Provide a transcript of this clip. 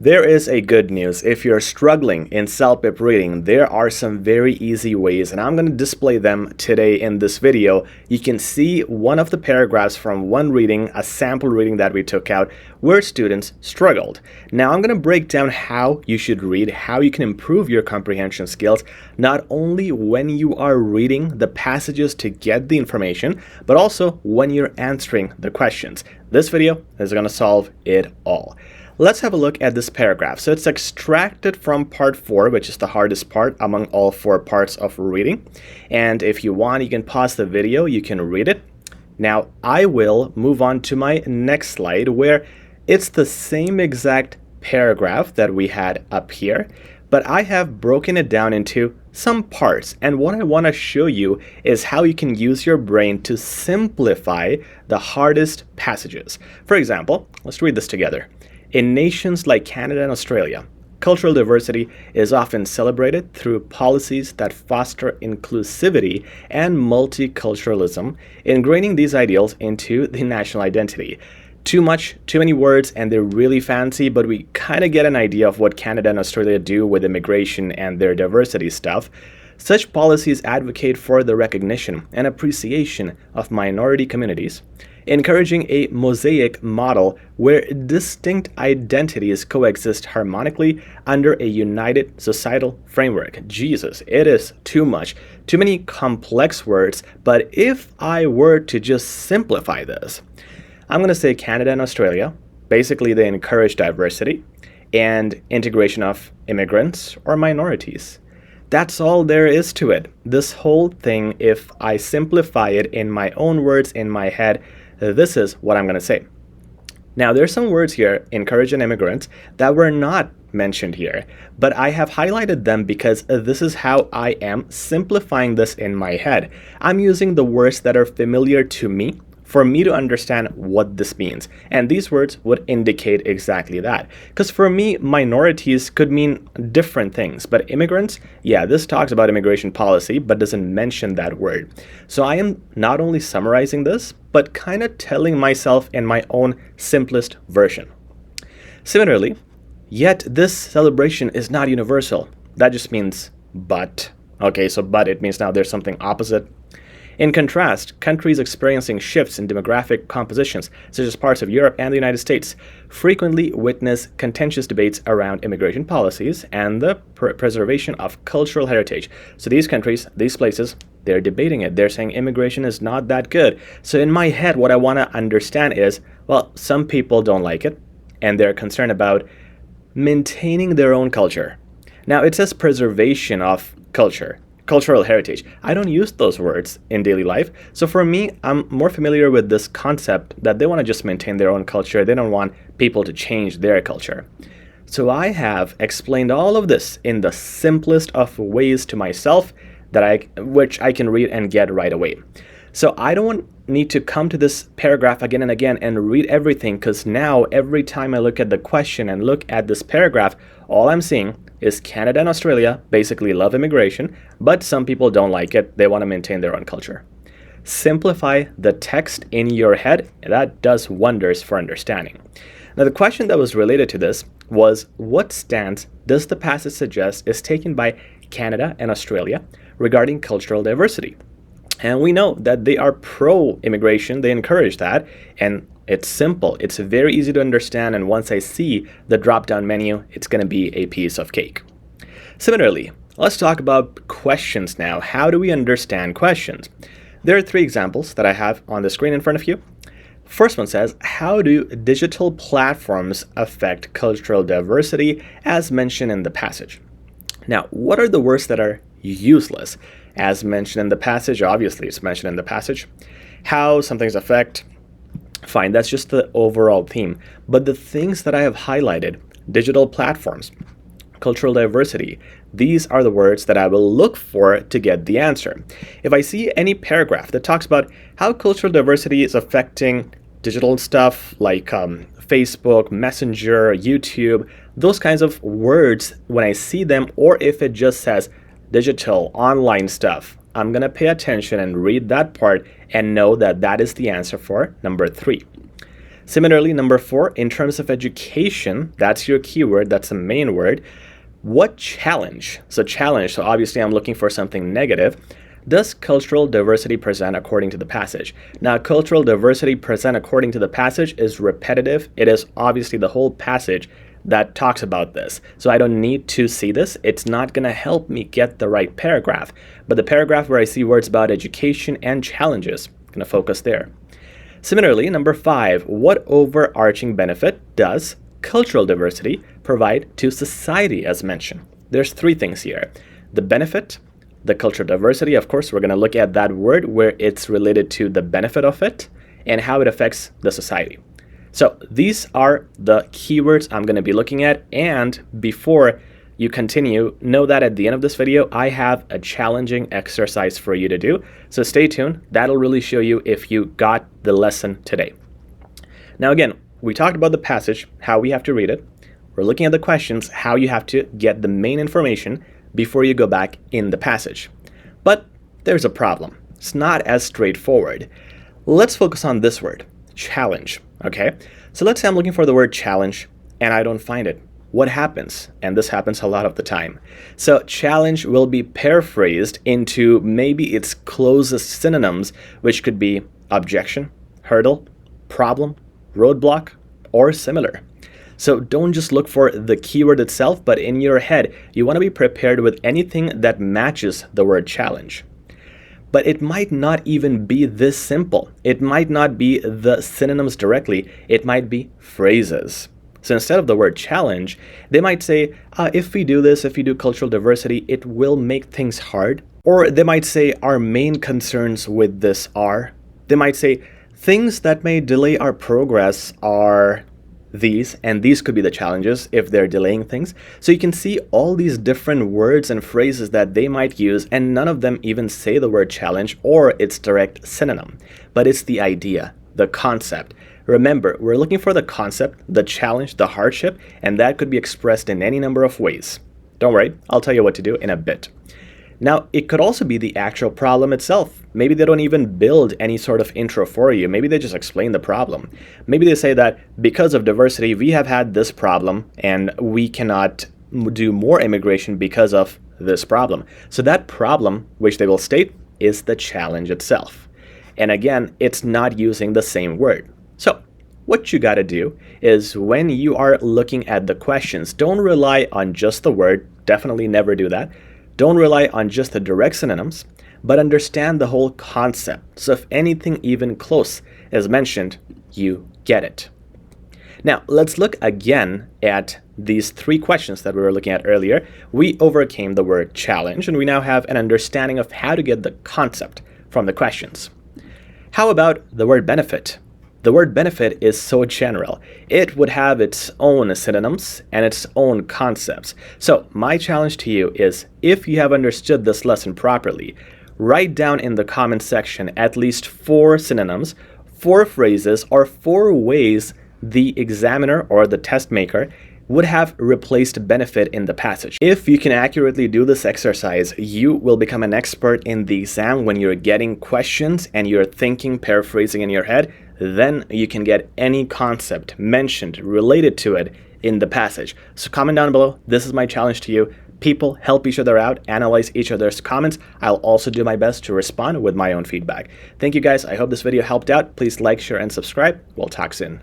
There is a good news. If you're struggling in CELPIP reading, there are some very easy ways, and I'm going to display them today in this video. You can see one of the paragraphs from one reading, a sample reading that we took out, where students struggled. Now I'm going to break down how you should read, how you can improve your comprehension skills, not only when you are reading the passages to get the information, but also when you're answering the questions. This video is going to solve it all. Let's have a look at this paragraph. So it's extracted from part 4, which is the hardest part among all 4 parts of reading. And if you want, you can pause the video, you can read it. Now I will move on to my next slide where it's the same exact paragraph that we had up here, but I have broken it down into some parts. And what I want to show you is how you can use your brain to simplify the hardest passages. For example, let's read this together. In nations like Canada and Australia, cultural diversity is often celebrated through policies that foster inclusivity and multiculturalism, ingraining these ideals into the national identity. Too many words, and they're really fancy, but we kind of get an idea of what Canada and Australia do with immigration and their diversity stuff. Such policies advocate for the recognition and appreciation of minority communities, encouraging a mosaic model where distinct identities coexist harmonically under a united societal framework. Jesus, it is too much. Too many complex words, but if I were to just simplify this, I'm going to say Canada and Australia, basically they encourage diversity and integration of immigrants or minorities. That's all there is to it. This whole thing, if I simplify it in my own words in my head, this is what I'm going to say. Now, there's some words here, encourage and immigrants, that were not mentioned here, but I have highlighted them because this is how I am simplifying this in my head. I'm using the words that are familiar to me for me to understand what this means. And these words would indicate exactly that. Because for me, minorities could mean different things. But immigrants, yeah, this talks about immigration policy, but doesn't mention that word. So I am not only summarizing this, but kind of telling myself in my own simplest version. Similarly, yet this celebration is not universal. That just means but. Okay, so but it means now there's something opposite. In contrast, countries experiencing shifts in demographic compositions, such as parts of Europe and the United States, frequently witness contentious debates around immigration policies and the preservation of cultural heritage. So these countries, these places, they're debating it. They're saying immigration is not that good. So in my head, what I want to understand is, well, some people don't like it, and they're concerned about maintaining their own culture. Now, it says preservation of cultural heritage. I don't use those words in daily life. So for me, I'm more familiar with this concept that they want to just maintain their own culture. They don't want people to change their culture. So I have explained all of this in the simplest of ways to myself which I can read and get right away. So I don't need to come to this paragraph again and again and read everything, because now every time I look at the question and look at this paragraph, all I'm seeing is Canada and Australia basically love immigration, but some people don't like it. They want to maintain their own culture. Simplify the text in your head, and that does wonders for understanding. Now, the question that was related to this was, what stance does the passage suggest is taken by Canada and Australia regarding cultural diversity? And we know that they are pro-immigration, they encourage that, and it's simple, it's very easy to understand, and once I see the drop-down menu, it's going to be a piece of cake. Similarly, let's talk about questions now. How do we understand questions? There are 3 examples that I have on the screen in front of you. First one says, how do digital platforms affect cultural diversity as mentioned in the passage? Now, what are the words that are useless? As mentioned in the passage, obviously it's mentioned in the passage. How some things affect, fine, that's just the overall theme. But the things that I have highlighted, digital platforms, cultural diversity, these are the words that I will look for to get the answer. If I see any paragraph that talks about how cultural diversity is affecting digital stuff like Facebook, Messenger, YouTube, those kinds of words, when I see them, or if it just says digital, online stuff, I'm going to pay attention and read that part and know that that is the answer for number 3. Similarly, number 4, in terms of education, that's your keyword, that's the main word. What challenge? So challenge, so obviously I'm looking for something negative. Does cultural diversity present according to the passage? Now, cultural diversity present according to the passage is repetitive. It is obviously the whole passage that talks about this. So I don't need to see this. It's not going to help me get the right paragraph. But the paragraph where I see words about education and challenges, I'm going to focus there. Similarly, number 5, what overarching benefit does cultural diversity provide to society as mentioned? There's 3 things here. The benefit, the cultural diversity, of course, we're going to look at that word where it's related to the benefit of it and how it affects the society. So these are the keywords I'm going to be looking at. And before you continue, know that at the end of this video, I have a challenging exercise for you to do. So stay tuned. That'll really show you if you got the lesson today. Now, again, we talked about the passage, how we have to read it. We're looking at the questions, how you have to get the main information before you go back in the passage. But there's a problem. It's not as straightforward. Let's focus on this word, challenge. Okay, so let's say I'm looking for the word challenge and I don't find it. What happens? And this happens a lot of the time. So challenge will be paraphrased into maybe its closest synonyms, which could be objection, hurdle, problem, roadblock, or similar. So don't just look for the keyword itself, but in your head, you want to be prepared with anything that matches the word challenge. But it might not even be this simple. It might not be the synonyms directly. It might be phrases. So instead of the word challenge, they might say, if we do this, if we do cultural diversity, it will make things hard. Or they might say, our main concerns with this are. They might say, things that may delay our progress are these, and these could be the challenges if they're delaying things. So you can see all these different words and phrases that they might use, and none of them even say the word challenge or its direct synonym. But it's the idea, the concept. Remember, we're looking for the concept, the challenge, the hardship, and that could be expressed in any number of ways. Don't worry, I'll tell you what to do in a bit. Now, it could also be the actual problem itself. Maybe they don't even build any sort of intro for you. Maybe they just explain the problem. Maybe they say that because of diversity, we have had this problem and we cannot do more immigration because of this problem. So that problem, which they will state, is the challenge itself. And again, it's not using the same word. So what you got to do is when you are looking at the questions, don't rely on just the word. Definitely never do that. Don't rely on just the direct synonyms, but understand the whole concept. So if anything even close is mentioned, you get it. Now, let's look again at these 3 questions that we were looking at earlier. We overcame the word challenge, and we now have an understanding of how to get the concept from the questions. How about the word benefit? The word benefit is so general. It would have its own synonyms and its own concepts. So my challenge to you is, if you have understood this lesson properly, write down in the comment section at least 4 synonyms, 4 phrases, or 4 ways the examiner or the test maker would have replaced benefit in the passage. If you can accurately do this exercise, you will become an expert in the exam when you're getting questions and you're thinking, paraphrasing in your head. Then you can get any concept mentioned related to it in the passage. So comment down below. This is my challenge to you. People help each other out, analyze each other's comments. I'll also do my best to respond with my own feedback. Thank you guys. I hope this video helped out. Please like, share, and subscribe. We'll talk soon.